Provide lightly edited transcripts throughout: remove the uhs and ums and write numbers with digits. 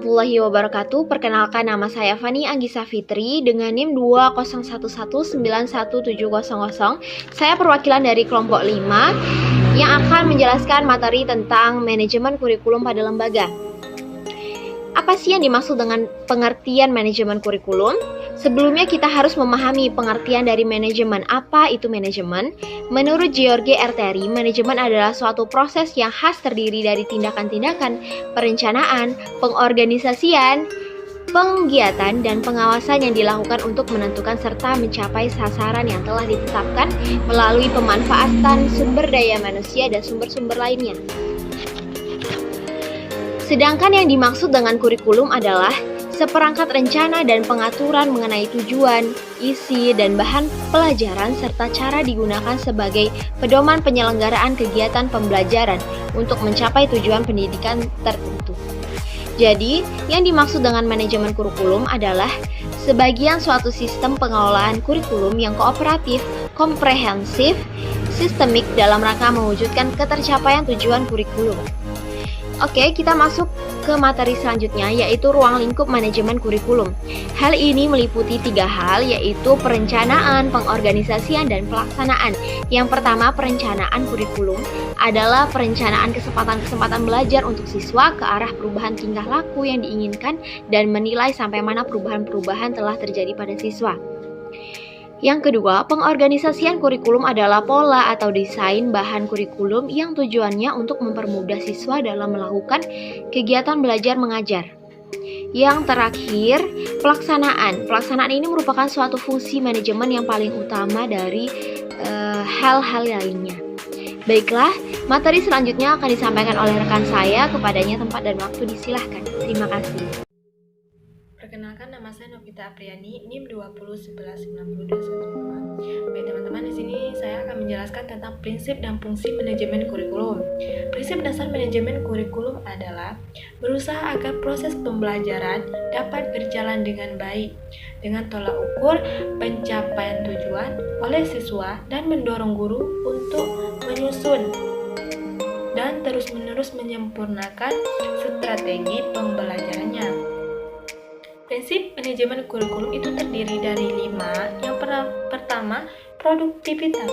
warahmatullahi wabarakatuh. Perkenalkan, nama saya Fani Anggisa Fitri dengan NIM 201191700. Saya perwakilan dari kelompok 5 yang akan menjelaskan materi tentang manajemen kurikulum pada lembaga. Apa sih yang dimaksud dengan pengertian manajemen kurikulum? Sebelumnya kita harus memahami pengertian dari manajemen. Apa itu manajemen? Menurut George R. Terry, manajemen adalah suatu proses yang khas terdiri dari tindakan-tindakan, perencanaan, pengorganisasian, penggiatan, dan pengawasan yang dilakukan untuk menentukan serta mencapai sasaran yang telah ditetapkan melalui pemanfaatan sumber daya manusia dan sumber-sumber lainnya. Sedangkan yang dimaksud dengan kurikulum adalah seperangkat rencana dan pengaturan mengenai tujuan, isi, dan bahan pelajaran serta cara digunakan sebagai pedoman penyelenggaraan kegiatan pembelajaran untuk mencapai tujuan pendidikan tertentu. Jadi, yang dimaksud dengan manajemen kurikulum adalah sebagian suatu sistem pengelolaan kurikulum yang kooperatif, komprehensif, sistemik dalam rangka mewujudkan ketercapaian tujuan kurikulum. Oke, kita masuk ke materi selanjutnya, yaitu ruang lingkup manajemen kurikulum. Hal ini meliputi 3 hal, yaitu perencanaan, pengorganisasian, dan pelaksanaan. Yang pertama, perencanaan kurikulum adalah perencanaan kesempatan-kesempatan belajar untuk siswa ke arah perubahan tingkah laku yang diinginkan dan menilai sampai mana perubahan-perubahan telah terjadi pada siswa. Yang kedua, pengorganisasian kurikulum adalah pola atau desain bahan kurikulum yang tujuannya untuk mempermudah siswa dalam melakukan kegiatan belajar mengajar. Yang terakhir, pelaksanaan. Pelaksanaan ini merupakan suatu fungsi manajemen yang paling utama dari hal-hal lainnya. Baiklah, materi selanjutnya akan disampaikan oleh rekan saya. Kepadanya tempat dan waktu disilahkan. Terima kasih. Perkenalkan, nama saya Novita Apriani, NIM 2011992. Baik teman-teman, di sini saya akan menjelaskan tentang prinsip dan fungsi manajemen kurikulum. Prinsip dasar manajemen kurikulum adalah berusaha agar proses pembelajaran dapat berjalan dengan baik, dengan tolak ukur pencapaian tujuan oleh siswa dan mendorong guru untuk menyusun dan terus-menerus menyempurnakan strategi pembelajarannya. Prinsip manajemen kurikulum itu terdiri dari 5. Yang pertama, produktivitas.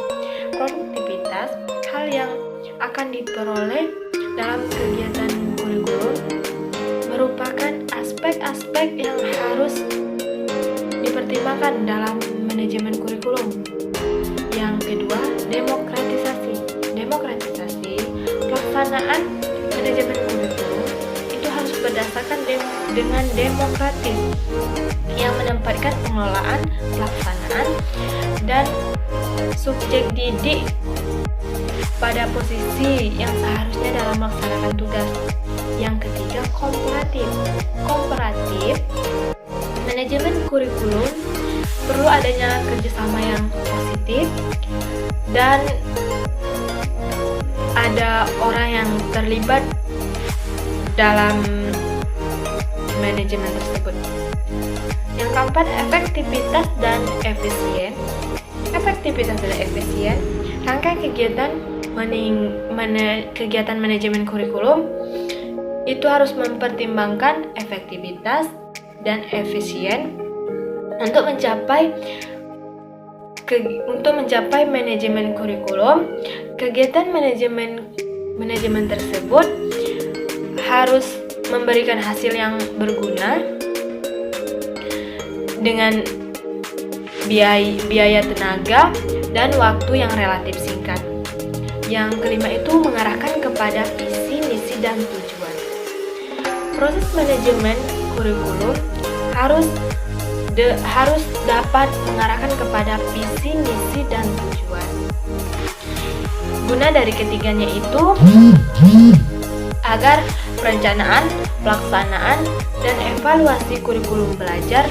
Produktivitas, hal yang akan diperoleh dalam kegiatan kurikulum merupakan aspek-aspek yang harus dipertimbangkan dalam manajemen kurikulum. Yang kedua, demokratisasi. Demokratisasi, pelaksanaan manajemen kurikulum itu harus berdasarkan dengan demokratis yang menempatkan pengelolaan, pelaksanaan, dan subjek didik pada posisi yang seharusnya dalam melaksanakan tugas. Yang ketiga, komparatif. Komparatif, manajemen kurikulum perlu adanya kerjasama yang positif dan ada orang yang terlibat dalam manajemen tersebut. Yang keempat, efektivitas dan efisien. Efektivitas dan efisien, rangkaian kegiatan manajemen kurikulum itu harus mempertimbangkan efektivitas dan efisien untuk mencapai manajemen kurikulum. Kegiatan manajemen tersebut harus memberikan hasil yang berguna dengan biaya tenaga dan waktu yang relatif singkat. Yang kelima itu mengarahkan kepada visi, misi, dan tujuan. Proses manajemen kurikulum harus dapat mengarahkan kepada visi, misi, dan tujuan. Guna dari ketiganya itu agar perencanaan, pelaksanaan, dan evaluasi kurikulum belajar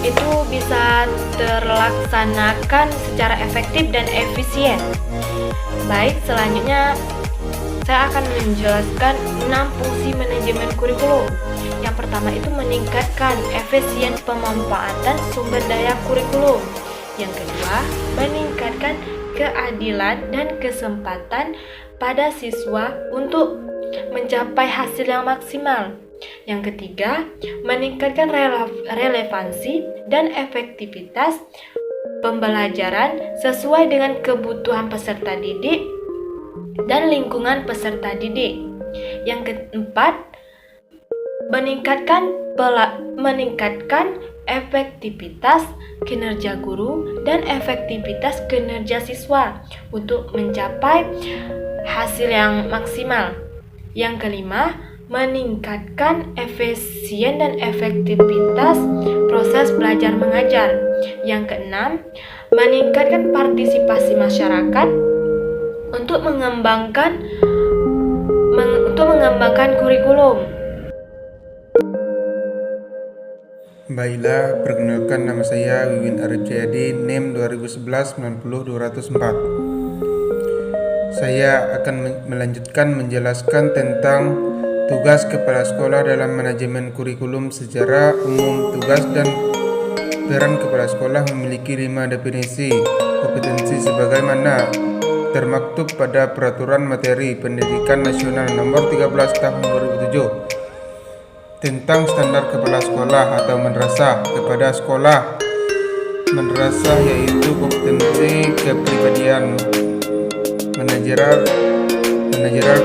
itu bisa terlaksanakan secara efektif dan efisien. Baik, selanjutnya saya akan menjelaskan 6 fungsi manajemen kurikulum. Yang pertama itu meningkatkan efisien pemanfaatan sumber daya kurikulum. Yang kedua, meningkatkan keadilan dan kesempatan pada siswa untuk mencapai hasil yang maksimal. Yang ketiga, meningkatkan relevansi dan efektivitas pembelajaran sesuai dengan kebutuhan peserta didik dan lingkungan peserta didik. Yang keempat, meningkatkan efektivitas kinerja guru dan efektivitas kinerja siswa untuk mencapai hasil yang maksimal. Yang kelima, meningkatkan efisien dan efektivitas proses belajar mengajar. Yang keenam, meningkatkan partisipasi masyarakat untuk mengembangkan kurikulum. Baiklah, perkenalkan nama saya Wiwin Arif Jayadi, NIM 2011-90204. Saya akan melanjutkan menjelaskan tentang tugas kepala sekolah dalam manajemen kurikulum secara umum. Tugas dan peran kepala sekolah memiliki 5 definisi kompetensi sebagaimana termaktub pada Peraturan Materi Pendidikan Nasional Nomor 13 Tahun 2007 tentang standar kepala sekolah atau madrasah kepada sekolah. Madrasah yaitu kompetensi kepribadian, manajerial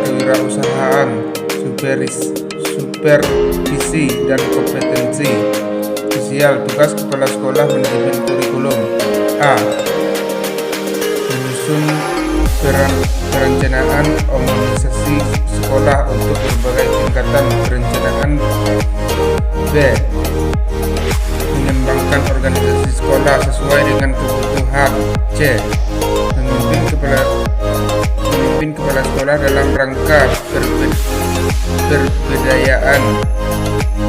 kewirausahaan, supervisi dan kompetensi sosial. Tugas kepala sekolah manajemen kurikulum: A. Menyusun perencanaan organisasi sekolah untuk berbagai tingkatan perencanaan. B. Mengembangkan organisasi sekolah sesuai dengan kebutuhan. C. Memimpin kepala sekolah dalam rangka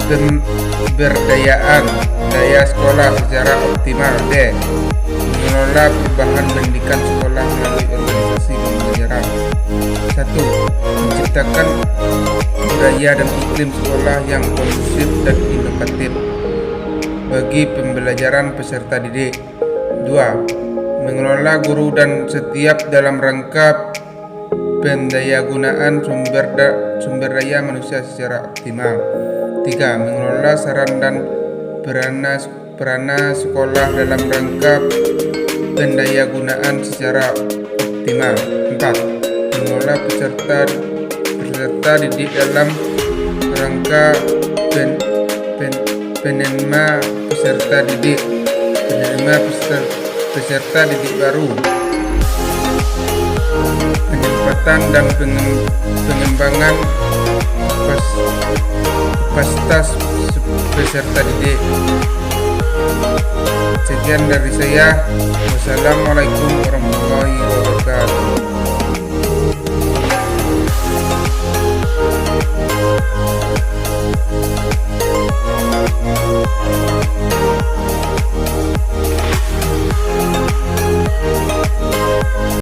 pemberdayaan daya sekolah secara optimal. D. Mengelola perubahan pendidikan sekolah melalui organisasi pembelajaran. 1. Menciptakan budaya dan iklim sekolah yang kondusif dan inovatif bagi pembelajaran peserta didik. 2. Mengelola guru dan setiap dalam rangka pendayagunaan sumber daya manusia secara optimal. 3. Mengelola saran dan perana sekolah dalam rangka pendayagunaan secara optimal. 4. Mengelola peserta didik dalam rangka penerima peserta didik baru, penempatan dan pengembangan kapasitas peserta didik. Sekian dari saya. Wassalamualaikum warahmatullahi wabarakatuh.